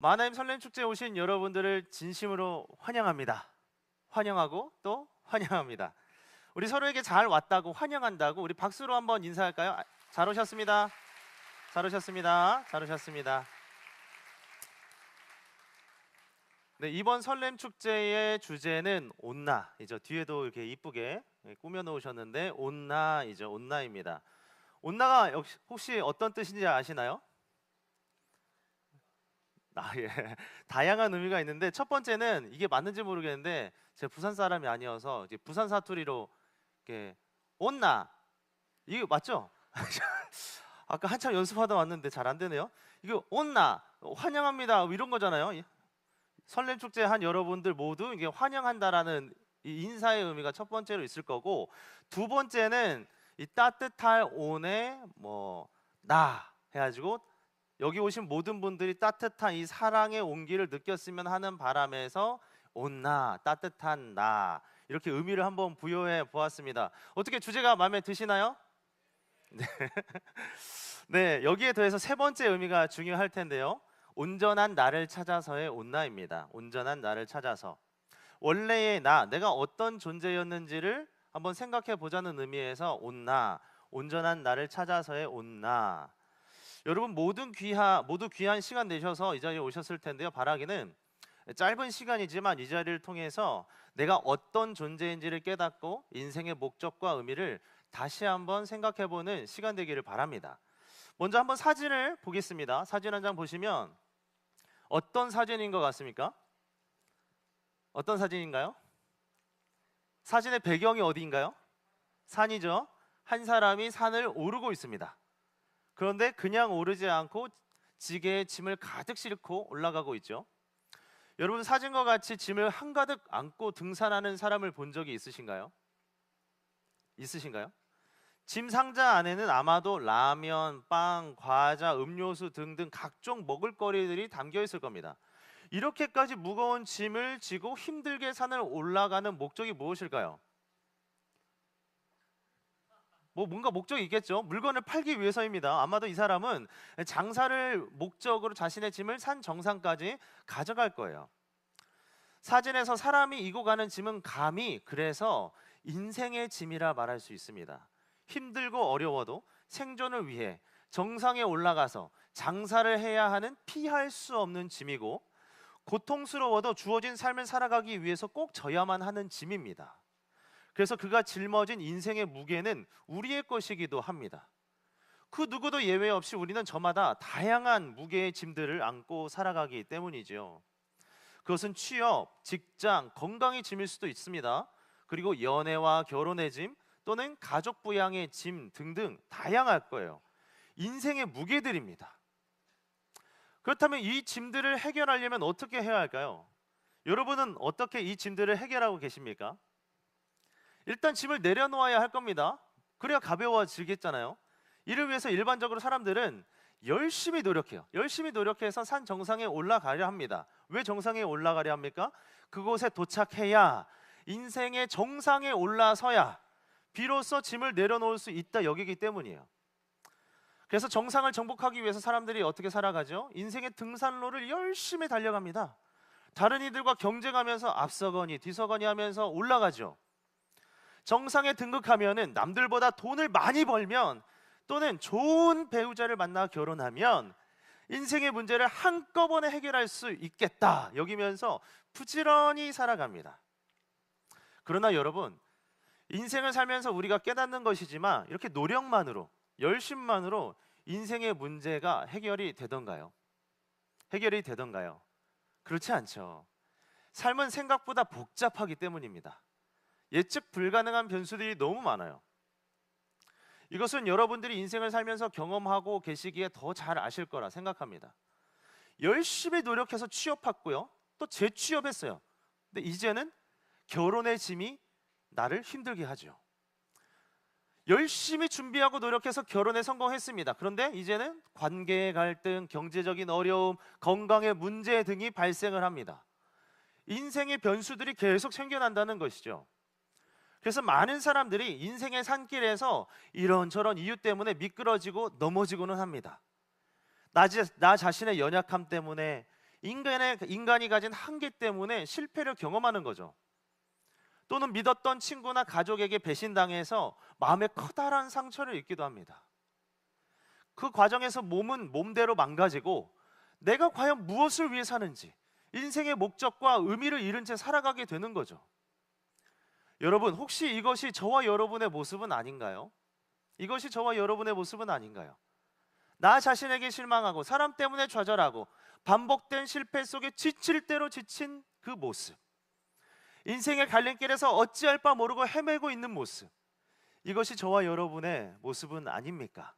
마나임 설렘축제에 오신 여러분들을 진심으로 환영합니다. 환영하고 또 환영합니다. 우리 서로에게 잘 왔다고 환영한다고 우리 박수로 한번 인사할까요? 잘 오셨습니다. 잘 오셨습니다. 잘 오셨습니다. 네, 이번 설렘축제의 주제는 온나이죠. 뒤에도 이렇게 이쁘게 꾸며 놓으셨는데 온나이죠. 온나입니다. 온나가 혹시 어떤 뜻인지 아시나요? 예. 다양한 의미가 있는데 첫 번째는 이게 맞는지 모르겠는데 제가 부산 사람이 아니어서 이제 부산 사투리로 이렇게 온나 이거 맞죠? 아까 한참 연습하다 왔는데 잘 안 되네요. 이거 온나 환영합니다 이런 거잖아요. 설렘 축제 한 여러분들 모두 이게 환영한다라는 이 인사의 의미가 첫 번째로 있을 거고, 두 번째는 이 따뜻할 온에 뭐 나 해가지고 여기 오신 모든 분들이 따뜻한 이 사랑의 온기를 느꼈으면 하는 바람에서 온나 따뜻한 나 이렇게 의미를 한번 부여해 보았습니다. 어떻게 주제가 마음에 드시나요? 네. 네, 여기에 더해서 세 번째 의미가 중요할 텐데요. 온전한 나를 찾아서의 온나입니다. 온전한 나를 찾아서. 원래의 나, 내가 어떤 존재였는지를 한번 생각해 보자는 의미에서 온나, 온전한 나를 찾아서의 온나. 여러분 모두 귀한 시간 내셔서 이 자리에 오셨을 텐데요. 바라기는 짧은 시간이지만 이 자리를 통해서 내가 어떤 존재인지를 깨닫고 인생의 목적과 의미를 다시 한번 생각해보는 시간 되기를 바랍니다. 먼저 한번 사진을 보겠습니다. 사진 한 장 보시면 어떤 사진인 것 같습니까? 어떤 사진인가요? 사진의 배경이 어디인가요? 산이죠. 한 사람이 산을 오르고 있습니다. 그런데 그냥 오르지 않고 지게에 짐을 가득 싣고 올라가고 있죠. 여러분 사진과 같이 짐을 한가득 안고 등산하는 사람을 본 적이 있으신가요? 있으신가요? 짐 상자 안에는 아마도 라면, 빵, 과자, 음료수 등등 각종 먹을거리들이 담겨 있을 겁니다. 이렇게까지 무거운 짐을 지고 힘들게 산을 올라가는 목적이 무엇일까요? 뭔가 목적이 있겠죠. 물건을 팔기 위해서입니다. 아마도 이 사람은 장사를 목적으로 자신의 짐을 산 정상까지 가져갈 거예요. 사진에서 사람이 이고 가는 짐은 감히 그래서 인생의 짐이라 말할 수 있습니다. 힘들고 어려워도 생존을 위해 정상에 올라가서 장사를 해야 하는 피할 수 없는 짐이고, 고통스러워도 주어진 삶을 살아가기 위해서 꼭 져야만 하는 짐입니다. 그래서 그가 짊어진 인생의 무게는 우리의 것이기도 합니다. 그 누구도 예외 없이 우리는 저마다 다양한 무게의 짐들을 안고 살아가기 때문이죠. 그것은 취업, 직장, 건강의 짐일 수도 있습니다. 그리고 연애와 결혼의 짐 또는 가족 부양의 짐 등등 다양할 거예요. 인생의 무게들입니다. 그렇다면 이 짐들을 해결하려면 어떻게 해야 할까요? 여러분은 어떻게 이 짐들을 해결하고 계십니까? 일단 짐을 내려놓아야 할 겁니다. 그래야 가벼워지겠잖아요. 이를 위해서 일반적으로 사람들은 열심히 노력해요. 열심히 노력해서 산 정상에 올라가려 합니다. 왜 정상에 올라가려 합니까? 그곳에 도착해야, 인생의 정상에 올라서야 비로소 짐을 내려놓을 수 있다 여기기 때문이에요. 그래서 정상을 정복하기 위해서 사람들이 어떻게 살아가죠? 인생의 등산로를 열심히 달려갑니다. 다른 이들과 경쟁하면서 앞서거니 뒤서거니 하면서 올라가죠. 정상에 등극하면은 남들보다 돈을 많이 벌면 또는 좋은 배우자를 만나 결혼하면 인생의 문제를 한꺼번에 해결할 수 있겠다 여기면서 부지런히 살아갑니다. 그러나 여러분, 인생을 살면서 우리가 깨닫는 것이지만 이렇게 노력만으로, 열심만으로 인생의 문제가 해결이 되던가요? 해결이 되던가요? 그렇지 않죠. 삶은 생각보다 복잡하기 때문입니다. 예측 불가능한 변수들이 너무 많아요. 이것은 여러분들이 인생을 살면서 경험하고 계시기에 더 잘 아실 거라 생각합니다. 열심히 노력해서 취업했고요, 또 재취업했어요. 근데 이제는 결혼의 짐이 나를 힘들게 하죠. 열심히 준비하고 노력해서 결혼에 성공했습니다. 그런데 이제는 관계의 갈등, 경제적인 어려움, 건강의 문제 등이 발생을 합니다. 인생의 변수들이 계속 생겨난다는 것이죠. 그래서 많은 사람들이 인생의 산길에서 이런저런 이유 때문에 미끄러지고 넘어지고는 합니다. 나 자신의 연약함 때문에, 인간이 가진 한계 때문에 실패를 경험하는 거죠. 또는 믿었던 친구나 가족에게 배신당해서 마음에 커다란 상처를 입기도 합니다. 그 과정에서 몸은 몸대로 망가지고 내가 과연 무엇을 위해 사는지, 인생의 목적과 의미를 잃은 채 살아가게 되는 거죠. 여러분, 혹시 이것이 저와 여러분의 모습은 아닌가요? 이것이 저와 여러분의 모습은 아닌가요? 나 자신에게 실망하고 사람 때문에 좌절하고 반복된 실패 속에 지칠 대로 지친 그 모습, 인생의 갈림길에서 어찌할 바 모르고 헤매고 있는 모습, 이것이 저와 여러분의 모습은 아닙니까?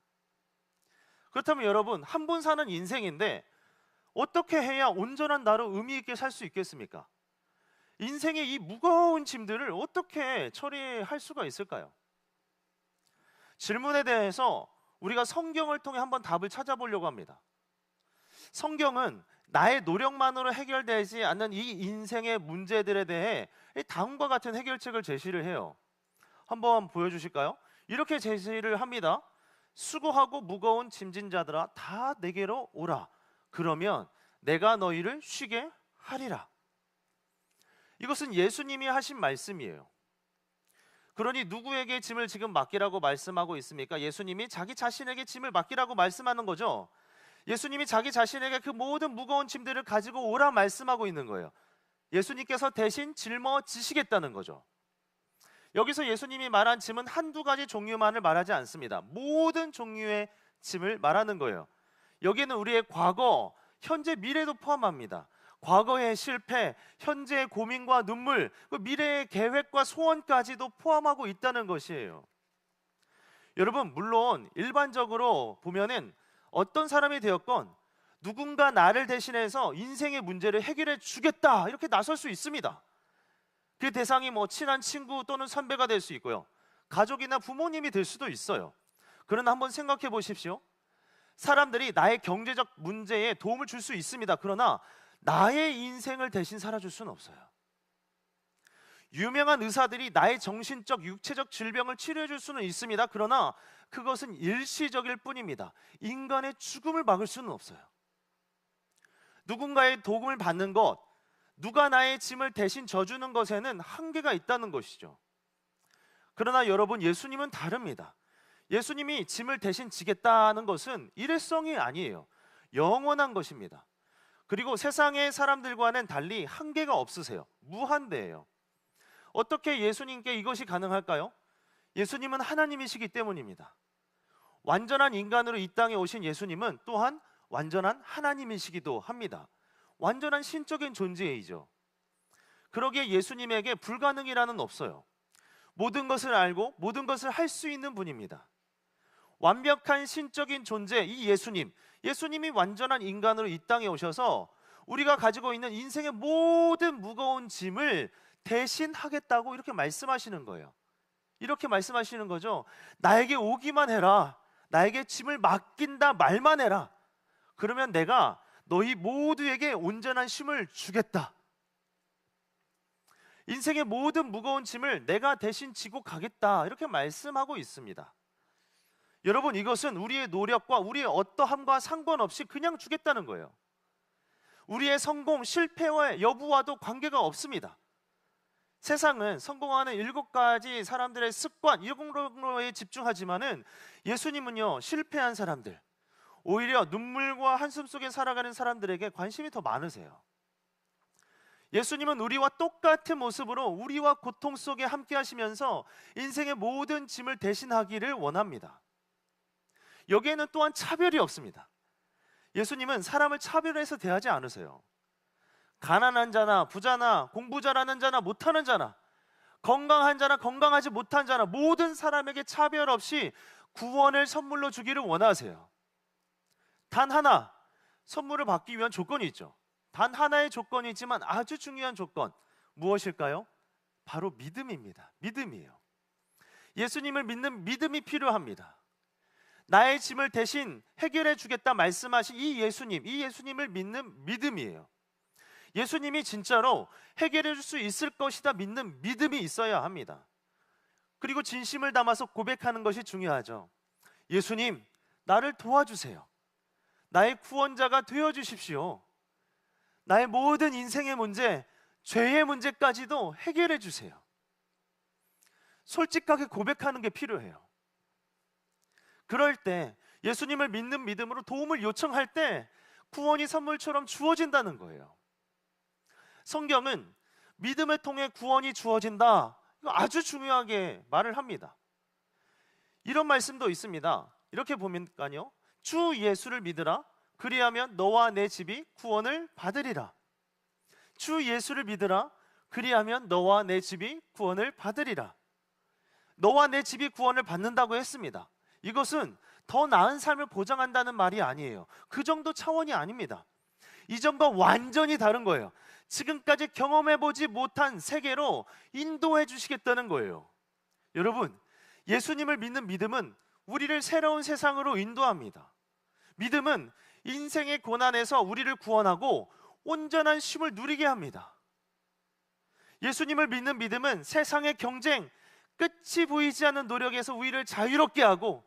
그렇다면 여러분, 한 번 사는 인생인데 어떻게 해야 온전한 나로 의미 있게 살 수 있겠습니까? 인생의 이 무거운 짐들을 어떻게 처리할 수가 있을까요? 질문에 대해서 우리가 성경을 통해 한번 답을 찾아보려고 합니다. 성경은 나의 노력만으로 해결되지 않는 이 인생의 문제들에 대해 다음과 같은 해결책을 제시를 해요. 한번 보여주실까요? 이렇게 제시를 합니다. 수고하고 무거운 짐진 자들아 다 내게로 오라. 그러면 내가 너희를 쉬게 하리라. 이것은 예수님이 하신 말씀이에요. 그러니 누구에게 짐을 지금 맡기라고 말씀하고 있습니까? 예수님이 자기 자신에게 짐을 맡기라고 말씀하는 거죠. 예수님이 자기 자신에게 그 모든 무거운 짐들을 가지고 오라 말씀하고 있는 거예요. 예수님께서 대신 짊어지시겠다는 거죠. 여기서 예수님이 말한 짐은 한두 가지 종류만을 말하지 않습니다. 모든 종류의 짐을 말하는 거예요. 여기는 우리의 과거, 현재, 미래도 포함합니다. 과거의 실패, 현재의 고민과 눈물, 그 미래의 계획과 소원까지도 포함하고 있다는 것이에요. 여러분, 물론 일반적으로 보면은 어떤 사람이 되었건 누군가 나를 대신해서 인생의 문제를 해결해 주겠다 이렇게 나설 수 있습니다. 그 대상이 친한 친구 또는 선배가 될 수 있고요, 가족이나 부모님이 될 수도 있어요. 그러나 한번 생각해 보십시오. 사람들이 나의 경제적 문제에 도움을 줄 수 있습니다. 그러나 나의 인생을 대신 살아줄 수는 없어요. 유명한 의사들이 나의 정신적, 육체적 질병을 치료해 줄 수는 있습니다. 그러나 그것은 일시적일 뿐입니다. 인간의 죽음을 막을 수는 없어요. 누군가의 도움을 받는 것, 누가 나의 짐을 대신 져주는 것에는 한계가 있다는 것이죠. 그러나 여러분, 예수님은 다릅니다. 예수님이 짐을 대신 지겠다는 것은 일회성이 아니에요. 영원한 것입니다. 그리고 세상의 사람들과는 달리 한계가 없으세요. 무한대예요. 어떻게 예수님께 이것이 가능할까요? 예수님은 하나님이시기 때문입니다. 완전한 인간으로 이 땅에 오신 예수님은 또한 완전한 하나님이시기도 합니다. 완전한 신적인 존재이죠. 그러기에 예수님에게 불가능이라는 없어요. 모든 것을 알고 모든 것을 할 수 있는 분입니다. 완벽한 신적인 존재, 이 예수님이 완전한 인간으로 이 땅에 오셔서 우리가 가지고 있는 인생의 모든 무거운 짐을 대신 하겠다고 이렇게 말씀하시는 거예요. 이렇게 말씀하시는 거죠. 나에게 오기만 해라. 나에게 짐을 맡긴다 말만 해라. 그러면 내가 너희 모두에게 온전한 쉼을 주겠다. 인생의 모든 무거운 짐을 내가 대신 지고 가겠다. 이렇게 말씀하고 있습니다. 여러분, 이것은 우리의 노력과 우리의 어떠함과 상관없이 그냥 주겠다는 거예요. 우리의 성공, 실패와 여부와도 관계가 없습니다. 세상은 성공하는 7가지 사람들의 습관, 이런 거에 집중하지만은 예수님은요, 실패한 사람들, 오히려 눈물과 한숨 속에 살아가는 사람들에게 관심이 더 많으세요. 예수님은 우리와 똑같은 모습으로 우리와 고통 속에 함께 하시면서 인생의 모든 짐을 대신하기를 원합니다. 여기에는 또한 차별이 없습니다. 예수님은 사람을 차별해서 대하지 않으세요. 가난한 자나 부자나 공부 잘하는 자나 못하는 자나, 건강한 자나 건강하지 못한 자나, 모든 사람에게 차별 없이 구원을 선물로 주기를 원하세요. 단 하나, 선물을 받기 위한 조건이 있죠. 단 하나의 조건이 있지만 아주 중요한 조건, 무엇일까요? 바로 믿음입니다. 믿음이에요. 예수님을 믿는 믿음이 필요합니다. 나의 짐을 대신 해결해 주겠다 말씀하신 이 예수님을 믿는 믿음이에요. 예수님이 진짜로 해결해 줄 수 있을 것이다 믿는 믿음이 있어야 합니다. 그리고 진심을 담아서 고백하는 것이 중요하죠. 예수님, 나를 도와주세요. 나의 구원자가 되어 주십시오. 나의 모든 인생의 문제, 죄의 문제까지도 해결해 주세요. 솔직하게 고백하는 게 필요해요. 그럴 때 예수님을 믿는 믿음으로 도움을 요청할 때 구원이 선물처럼 주어진다는 거예요. 성경은 믿음을 통해 구원이 주어진다, 이거 아주 중요하게 말을 합니다. 이런 말씀도 있습니다. 이렇게 보면요, 주 예수를 믿으라. 그리하면 너와 내 집이 구원을 받으리라. 주 예수를 믿으라. 그리하면 너와 내 집이 구원을 받으리라. 너와 내 집이 구원을 받는다고 했습니다. 이것은 더 나은 삶을 보장한다는 말이 아니에요. 그 정도 차원이 아닙니다. 이전과 완전히 다른 거예요. 지금까지 경험해보지 못한 세계로 인도해 주시겠다는 거예요. 여러분, 예수님을 믿는 믿음은 우리를 새로운 세상으로 인도합니다. 믿음은 인생의 고난에서 우리를 구원하고 온전한 쉼을 누리게 합니다. 예수님을 믿는 믿음은 세상의 경쟁, 끝이 보이지 않는 노력에서 우리를 자유롭게 하고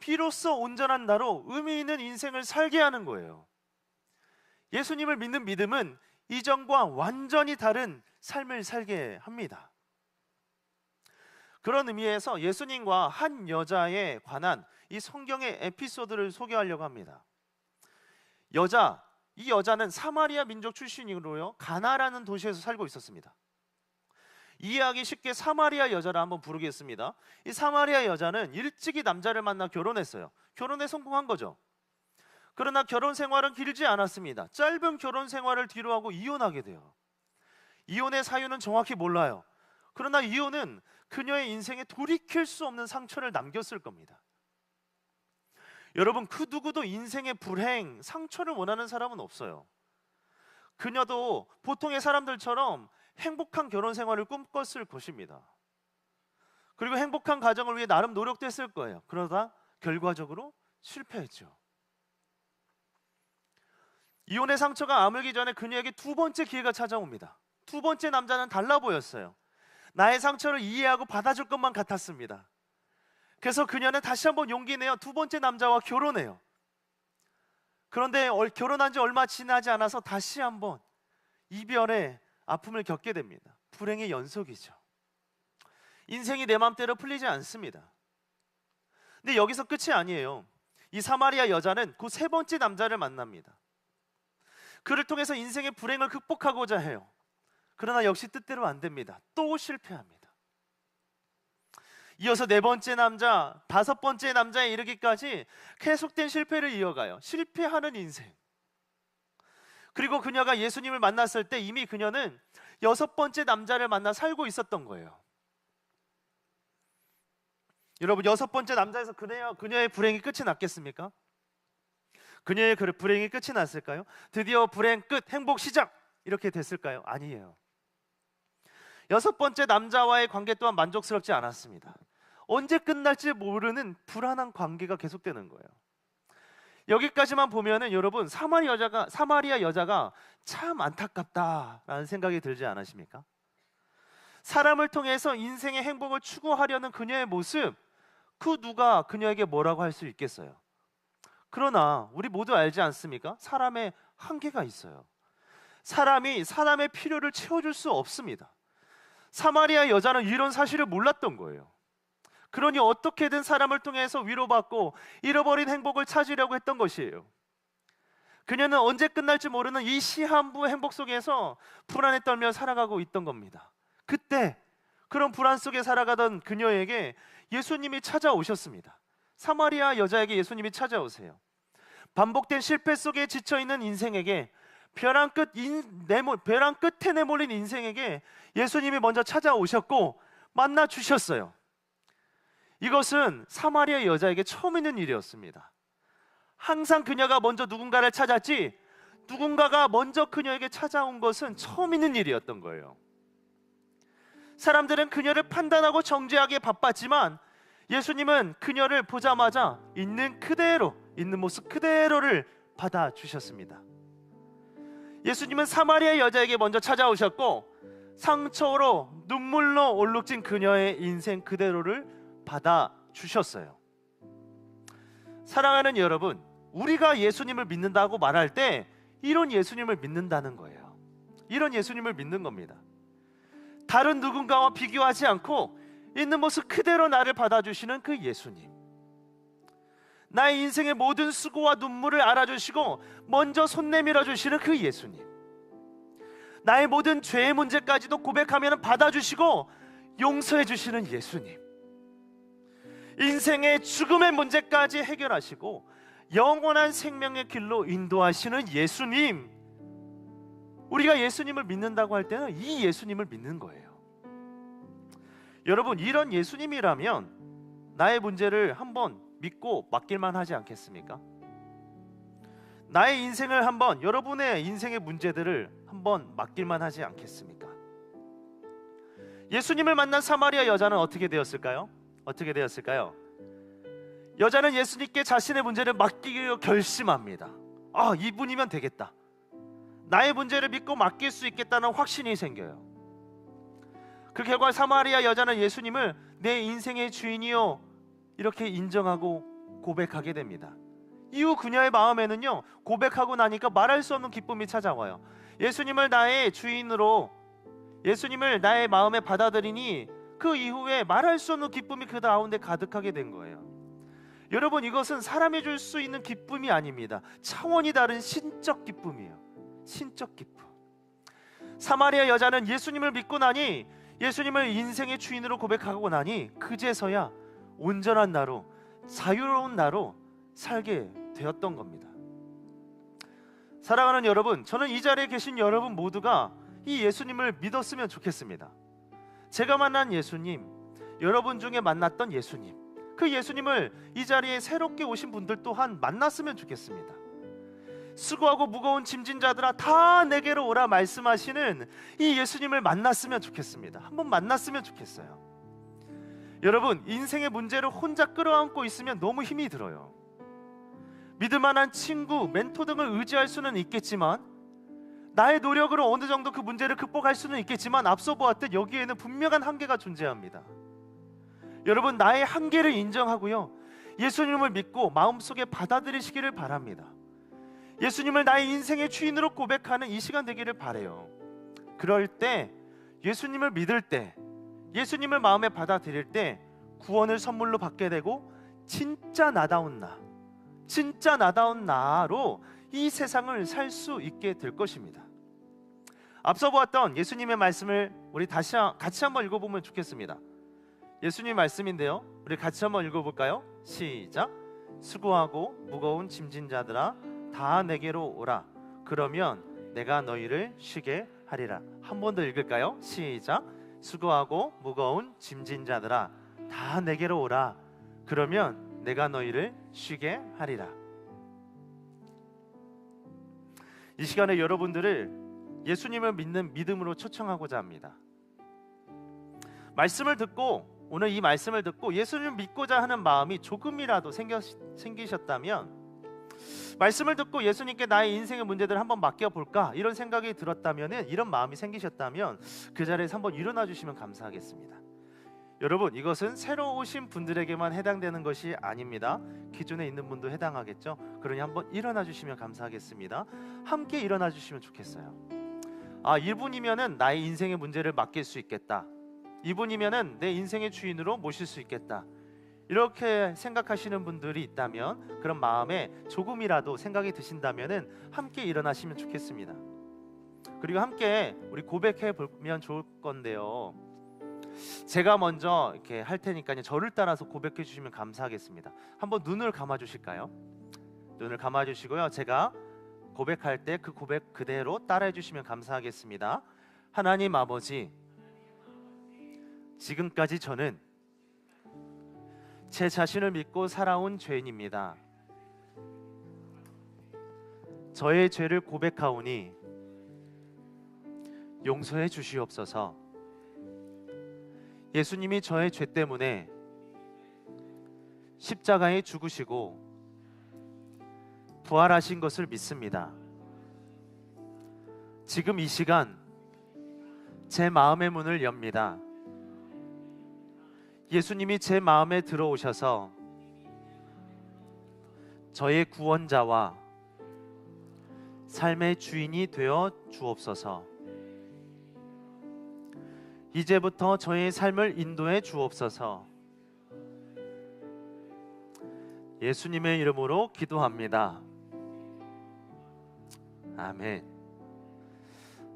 비로소 온전한 나로 의미 있는 인생을 살게 하는 거예요. 예수님을 믿는 믿음은 이전과 완전히 다른 삶을 살게 합니다. 그런 의미에서 예수님과 한 여자에 관한 이 성경의 에피소드를 소개하려고 합니다. 이 여자는 사마리아 민족 출신이로요, 가나라는 도시에서 살고 있었습니다. 이해하기 쉽게 사마리아 여자를 한번 부르겠습니다. 이 사마리아 여자는 일찍이 남자를 만나 결혼했어요. 결혼에 성공한 거죠. 그러나 결혼 생활은 길지 않았습니다. 짧은 결혼 생활을 뒤로하고 이혼하게 돼요. 이혼의 사유는 정확히 몰라요. 그러나 이혼은 그녀의 인생에 돌이킬 수 없는 상처를 남겼을 겁니다. 여러분, 그 누구도 인생의 불행, 상처를 원하는 사람은 없어요. 그녀도 보통의 사람들처럼 행복한 결혼 생활을 꿈꿨을 것입니다. 그리고 행복한 가정을 위해 나름 노력도 했을 거예요. 그러다 결과적으로 실패했죠. 이혼의 상처가 아물기 전에 그녀에게 두 번째 기회가 찾아옵니다. 두 번째 남자는 달라 보였어요. 나의 상처를 이해하고 받아줄 것만 같았습니다. 그래서 그녀는 다시 한번 용기 내어 두 번째 남자와 결혼해요. 그런데 결혼한 지 얼마 지나지 않아서 다시 한번 이별의 아픔을 겪게 됩니다. 불행의 연속이죠. 인생이 내 맘대로 풀리지 않습니다. 근데 여기서 끝이 아니에요. 이 사마리아 여자는 그 세 번째 남자를 만납니다. 그를 통해서 인생의 불행을 극복하고자 해요. 그러나 역시 뜻대로 안 됩니다. 또 실패합니다. 이어서 네 번째 남자, 다섯 번째 남자에 이르기까지 계속된 실패를 이어가요. 실패하는 인생. 그리고 그녀가 예수님을 만났을 때 이미 그녀는 여섯 번째 남자를 만나 살고 있었던 거예요. 여러분, 여섯 번째 남자에서 그녀의 불행이 끝이 났겠습니까? 그녀의 불행이 끝이 났을까요? 드디어 불행 끝, 행복 시작, 이렇게 됐을까요? 아니에요. 여섯 번째 남자와의 관계 또한 만족스럽지 않았습니다. 언제 끝날지 모르는 불안한 관계가 계속되는 거예요. 여기까지만 보면은 여러분, 사마리아 여자가 참 안타깝다라는 생각이 들지 않으십니까? 사람을 통해서 인생의 행복을 추구하려는 그녀의 모습, 그 누가 그녀에게 뭐라고 할 수 있겠어요? 그러나 우리 모두 알지 않습니까? 사람의 한계가 있어요. 사람이 사람의 필요를 채워줄 수 없습니다. 사마리아 여자는 이런 사실을 몰랐던 거예요. 그러니 어떻게든 사람을 통해서 위로받고 잃어버린 행복을 찾으려고 했던 것이에요. 그녀는 언제 끝날지 모르는 이 시한부 행복 속에서 불안에 떨며 살아가고 있던 겁니다. 그때 그런 불안 속에 살아가던 그녀에게 예수님이 찾아오셨습니다. 사마리아 여자에게 예수님이 찾아오세요. 반복된 실패 속에 지쳐있는 인생에게, 벼랑 끝에 내몰린 인생에게 예수님이 먼저 찾아오셨고 만나 주셨어요. 이것은 사마리아 여자에게 처음 있는 일이었습니다. 항상 그녀가 먼저 누군가를 찾았지 누군가가 먼저 그녀에게 찾아온 것은 처음 있는 일이었던 거예요. 사람들은 그녀를 판단하고 정죄하기에 바빴지만 예수님은 그녀를 보자마자 있는 모습 그대로를 받아주셨습니다. 예수님은 사마리아 여자에게 먼저 찾아오셨고 상처로 눈물로 얼룩진 그녀의 인생 그대로를 받아주셨어요. 사랑하는 여러분, 우리가 예수님을 믿는다고 말할 때 이런 예수님을 믿는다는 거예요. 이런 예수님을 믿는 겁니다. 다른 누군가와 비교하지 않고 있는 모습 그대로 나를 받아주시는 그 예수님, 나의 인생의 모든 수고와 눈물을 알아주시고 먼저 손 내밀어 주시는 그 예수님, 나의 모든 죄의 문제까지도 고백하면 받아주시고 용서해 주시는 예수님, 인생의 죽음의 문제까지 해결하시고 영원한 생명의 길로 인도하시는 예수님, 우리가 예수님을 믿는다고 할 때는 이 예수님을 믿는 거예요. 여러분, 이런 예수님이라면 나의 문제를 한번 믿고 맡길만 하지 않겠습니까? 나의 인생을 한번, 여러분의 인생의 문제들을 한번 맡길만 하지 않겠습니까? 예수님을 만난 사마리아 여자는 어떻게 되었을까요? 어떻게 되었을까요? 여자는 예수님께 자신의 문제를 맡기기로 결심합니다. 이분이면 되겠다. 나의 문제를 믿고 맡길 수 있겠다는 확신이 생겨요. 그 결과 사마리아 여자는 예수님을 내 인생의 주인이요 이렇게 인정하고 고백하게 됩니다. 이후 그녀의 마음에는요, 고백하고 나니까 말할 수 없는 기쁨이 찾아와요. 예수님을 나의 주인으로, 예수님을 나의 마음에 받아들이니 그 이후에 말할 수 없는 기쁨이 그 가운데 가득하게 된 거예요. 여러분, 이것은 사람이 줄 수 있는 기쁨이 아닙니다. 차원이 다른 신적 기쁨이에요. 신적 기쁨. 사마리아 여자는 예수님을 믿고 나니, 예수님을 인생의 주인으로 고백하고 나니 그제서야 온전한 나로, 자유로운 나로 살게 되었던 겁니다. 사랑하는 여러분, 저는 이 자리에 계신 여러분 모두가 이 예수님을 믿었으면 좋겠습니다. 제가 만난 예수님, 여러분 중에 만났던 예수님, 그 예수님을 이 자리에 새롭게 오신 분들 또한 만났으면 좋겠습니다. 수고하고 무거운 짐진 자들아 다 내게로 오라 말씀하시는 이 예수님을 만났으면 좋겠습니다. 한번 만났으면 좋겠어요. 여러분, 인생의 문제를 혼자 끌어안고 있으면 너무 힘이 들어요. 믿을 만한 친구, 멘토 등을 의지할 수는 있겠지만, 나의 노력으로 어느 정도 그 문제를 극복할 수는 있겠지만, 앞서 보았듯 여기에는 분명한 한계가 존재합니다. 여러분, 나의 한계를 인정하고요, 예수님을 믿고 마음속에 받아들이시기를 바랍니다. 예수님을 나의 인생의 주인으로 고백하는 이 시간 되기를 바라요. 그럴 때, 예수님을 믿을 때, 예수님을 마음에 받아들일 때 구원을 선물로 받게 되고 진짜 나다운 나, 진짜 나다운 나로 이 세상을 살 수 있게 될 것입니다. 앞서 보았던 예수님의 말씀을 우리 같이 한번 읽어보면 좋겠습니다. 예수님 말씀인데요, 우리 같이 한번 읽어볼까요? 시작. 수고하고 무거운 짐진 자들아 다 내게로 오라. 그러면 내가 너희를 쉬게 하리라. 한 번 더 읽을까요? 시작. 수고하고 무거운 짐진 자들아 다 내게로 오라. 그러면 내가 너희를 쉬게 하리라. 이 시간에 여러분들을 예수님을 믿는 믿음으로 초청하고자 합니다. 말씀을 듣고, 오늘 이 말씀을 듣고 예수님을 믿고자 하는 마음이 조금이라도 생기셨다면, 말씀을 듣고 예수님께 나의 인생의 문제들을 한번 맡겨볼까 이런 생각이 들었다면, 이런 마음이 생기셨다면 그 자리에서 한번 일어나 주시면 감사하겠습니다. 여러분, 이것은 새로 오신 분들에게만 해당되는 것이 아닙니다. 기존에 있는 분도 해당하겠죠. 그러니 한번 일어나 주시면 감사하겠습니다. 함께 일어나 주시면 좋겠어요. 이분이면은 나의 인생의 문제를 맡길 수 있겠다, 이분이면은 내 인생의 주인으로 모실 수 있겠다, 이렇게 생각하시는 분들이 있다면, 그런 마음에 조금이라도 생각이 드신다면은 함께 일어나시면 좋겠습니다. 그리고 함께 우리 고백해 보면 좋을 건데요, 제가 먼저 이렇게 할 테니까요, 저를 따라서 고백해 주시면 감사하겠습니다. 한번 눈을 감아 주실까요? 눈을 감아 주시고요, 제가 고백할 때 그 고백 그대로 따라해 주시면 감사하겠습니다. 하나님 아버지, 지금까지 저는 제 자신을 믿고 살아온 죄인입니다. 저의 죄를 고백하오니 용서해 주시옵소서. 예수님이 저의 죄 때문에 십자가에 죽으시고 부활하신 것을 믿습니다. 지금 이 시간 제 마음의 문을 엽니다. 예수님이 제 마음에 들어오셔서 저의 구원자와 삶의 주인이 되어 주옵소서. 이제부터 저의 삶을 인도해 주옵소서. 예수님의 이름으로 기도합니다. 아멘.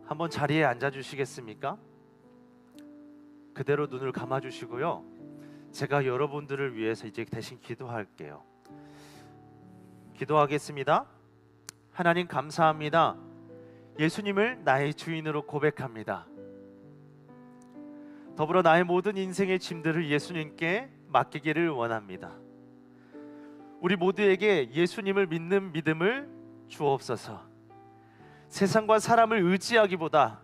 한번 자리에 앉아 주시겠습니까? 그대로 눈을 감아 주시고요. 제가 여러분들을 위해서 이제 대신 기도할게요. 기도하겠습니다. 하나님 감사합니다. 예수님을 나의 주인으로 고백합니다. 더불어 나의 모든 인생의 짐들을 예수님께 맡기기를 원합니다. 우리 모두에게 예수님을 믿는 믿음을 주옵소서. 세상과 사람을 의지하기보다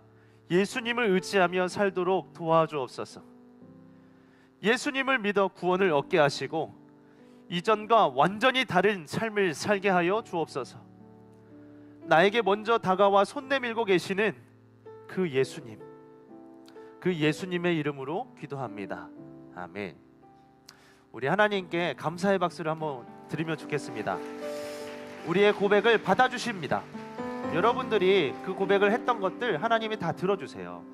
예수님을 의지하며 살도록 도와주옵소서. 예수님을 믿어 구원을 얻게 하시고 이전과 완전히 다른 삶을 살게 하여 주옵소서. 나에게 먼저 다가와 손 내밀고 계시는 그 예수님, 그 예수님의 이름으로 기도합니다. 아멘. 우리 하나님께 감사의 박수를 한번 드리면 좋겠습니다. 우리의 고백을 받아주십니다. 여러분들이 그 고백을 했던 것들 하나님이 다 들어주세요.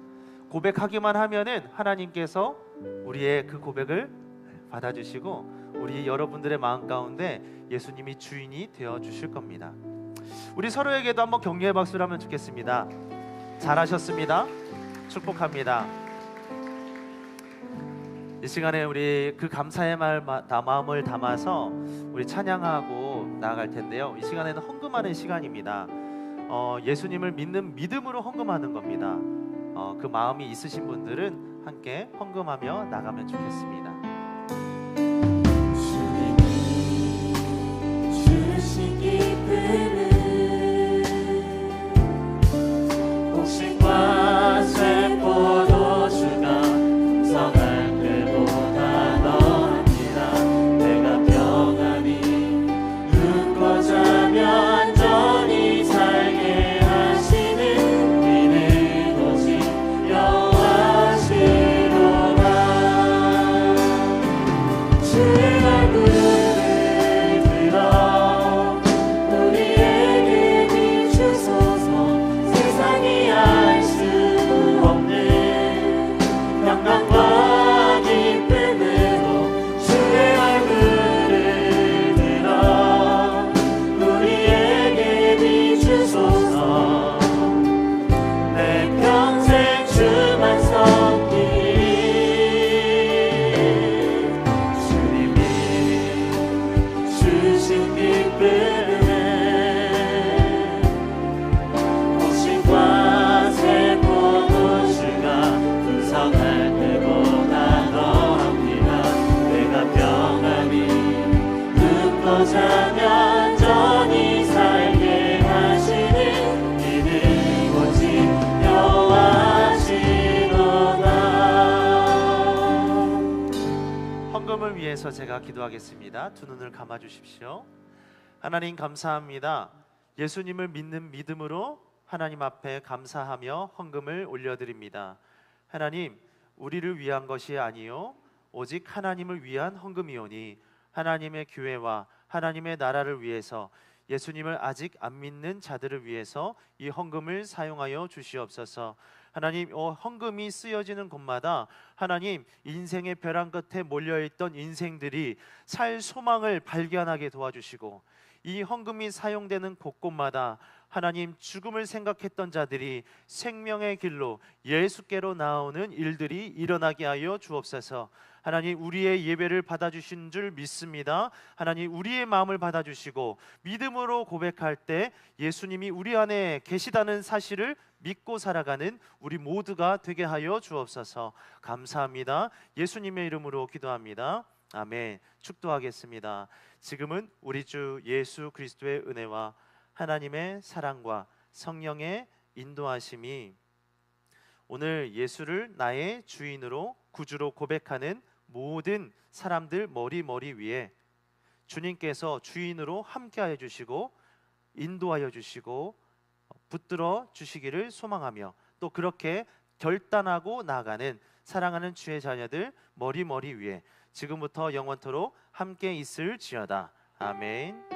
고백하기만 하면은 하나님께서 우리의 그 고백을 받아주시고 우리 여러분들의 마음 가운데 예수님이 주인이 되어 주실 겁니다. 우리 서로에게도 한번 격려의 박수를 하면 좋겠습니다. 잘하셨습니다. 축복합니다. 이 시간에 우리 그 감사의 마음을 담아서 우리 찬양하고 나아갈 텐데요. 이 시간에는 헌금하는 시간입니다. 예수님을 믿는 믿음으로 헌금하는 겁니다. 그 마음이 있으신 분들은 함께 헌금하며 나가면 좋겠습니다. 주님이 주신 기쁨은 곡식과 새 포도주가 풍성할 때보다 더합니다. 내가 평안히 눕고 자며 안전히 살게 하시는 이는 오직 여호와시로다. 주의 얼굴을 들어 우리에게 비추소서. 세상이 알 수 없는 평강과 기쁨으로 주의 얼굴을 들어 우리에게 비추소서. 내 평생 주만 섬기리. 주님이 주신 기쁨은 곡식과 새 포도주가 풍성할 때보다 더합니다. 내가 평안히 눕고 자며 안전히 살게 하시는 이는 오직 여호와시로다. 헌금을 위해서 제가 기도하겠습니다. 두 눈을 감아 주십시오. 하나님 감사합니다. 예수님을 믿는 믿음으로 하나님 앞에 감사하며 헌금을 올려드립니다. 하나님, 우리를 위한 것이 아니요 오직 하나님을 위한 헌금이오니 하나님의 교회와 하나님의 나라를 위해서 예수님을 아직 안 믿는 자들을 위해서 이 헌금을 사용하여 주시옵소서. 하나님, 헌금이 쓰여지는 곳마다 하나님 인생의 벼랑 끝에 몰려있던 인생들이 살 소망을 발견하게 도와주시고 이 헌금이 사용되는 곳곳마다 하나님 죽음을 생각했던 자들이 생명의 길로 예수께로 나오는 일들이 일어나게 하여 주옵소서. 하나님, 우리의 예배를 받아주신 줄 믿습니다. 하나님, 우리의 마음을 받아주시고 믿음으로 고백할 때 예수님이 우리 안에 계시다는 사실을 믿고 살아가는 우리 모두가 되게 하여 주옵소서. 감사합니다. 예수님의 이름으로 기도합니다. 아멘. 축도하겠습니다. 지금은 우리 주 예수 그리스도의 은혜와 하나님의 사랑과 성령의 인도하심이 오늘 예수를 나의 주인으로 구주로 고백하는 모든 사람들 머리 위에 주님께서 주인으로 함께하여 주시고 인도하여 주시고 붙들어 주시기를 소망하며 또 그렇게 결단하고 나아가는 사랑하는 주의 자녀들 머리 위에 지금부터 영원토록 함께 있을지어다. 아멘.